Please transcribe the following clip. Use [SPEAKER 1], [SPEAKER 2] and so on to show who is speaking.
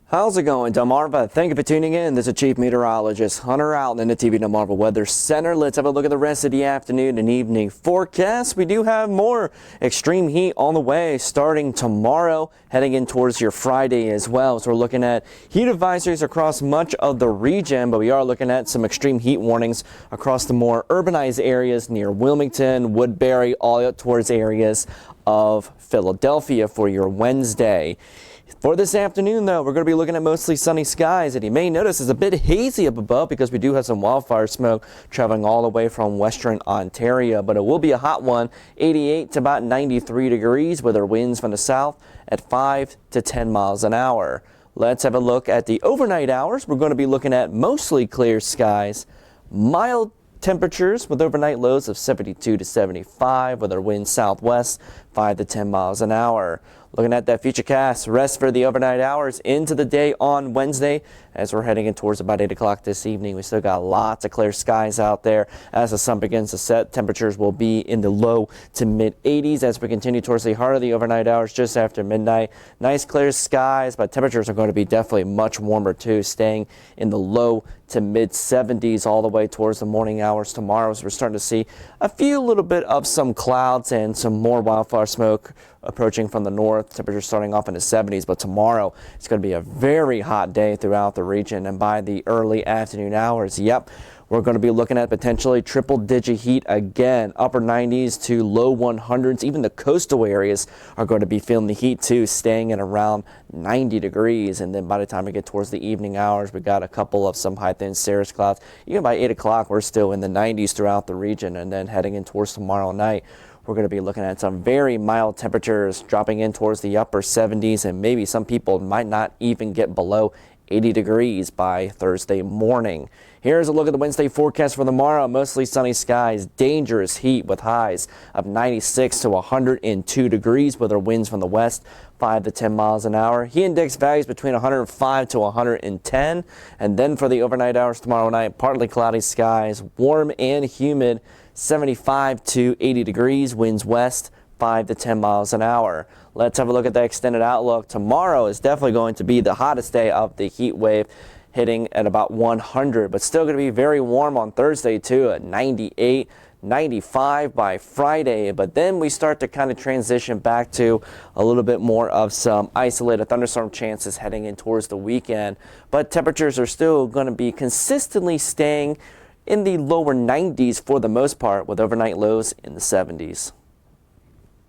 [SPEAKER 1] How's it going, Delmarva? Thank you for tuning in. This is Chief Meteorologist Hunter out in the TV Delmarva Weather Center. Let's have a look at the rest of the afternoon and evening forecast. We do have more extreme heat on the way starting tomorrow, heading in towards your Friday as well. So we're looking at heat advisories across much of the region, but we are looking at some extreme heat warnings across the more urbanized areas near Wilmington, Woodbury, all up towards areas of Philadelphia for your Wednesday. For this afternoon, though, we're going to be looking at mostly sunny skies, and you may notice it's a bit hazy up above because we do have some wildfire smoke traveling all the way from western Ontario, but it will be a hot one, 88 to about 93 degrees with our winds from the south at 5 to 10 miles an hour. Let's have a look at the overnight hours. We're going to be looking at mostly clear skies, mild temperatures with overnight lows of 72 to 75 with our wind southwest 5 to 10 miles an hour. Looking at that futurecast, rest for the overnight hours into the day on Wednesday as we're heading in towards about 8 o'clock this evening. We still got lots of clear skies out there. As the sun begins to set, temperatures will be in the low to mid 80s as we continue towards the heart of the overnight hours just after midnight. Nice clear skies, but temperatures are going to be definitely much warmer too, staying in the low to mid 70s all the way towards the morning hours tomorrow. So we're starting to see a few little bit of some clouds and some more wildfire smoke approaching from the north. Temperatures starting off in the 70s, but tomorrow it's going to be a very hot day throughout the region, and by the early afternoon hours, we're going to be looking at potentially triple-digit heat again, upper 90s to low 100s. Even the coastal areas are going to be feeling the heat too, staying at around 90 degrees. And then by the time we get towards the evening hours, we got a couple of some high-thin cirrus clouds. Even by 8 o'clock, we're still in the 90s throughout the region. And then heading in towards tomorrow night, we're going to be looking at some very mild temperatures dropping in towards the upper 70s, and maybe some people might not even get below 80 degrees by Thursday morning. Here's a look at the Wednesday forecast for tomorrow. Mostly sunny skies, dangerous heat with highs of 96 to 102 degrees with our winds from the west 5 to 10 miles an hour. Heat index values between 105 to 110. And then for the overnight hours tomorrow night, partly cloudy skies, warm and humid, 75 to 80 degrees, winds west 5 to 10 miles an hour. Let's have a look at the extended outlook. Tomorrow is definitely going to be the hottest day of the heat wave, hitting at about 100, but still going to be very warm on Thursday too at 98, 95 by Friday. But then we start to kind of transition back to a little bit more of some isolated thunderstorm chances heading in towards the weekend. But temperatures are still going to be consistently staying in the lower 90s for the most part, with overnight lows in the 70s.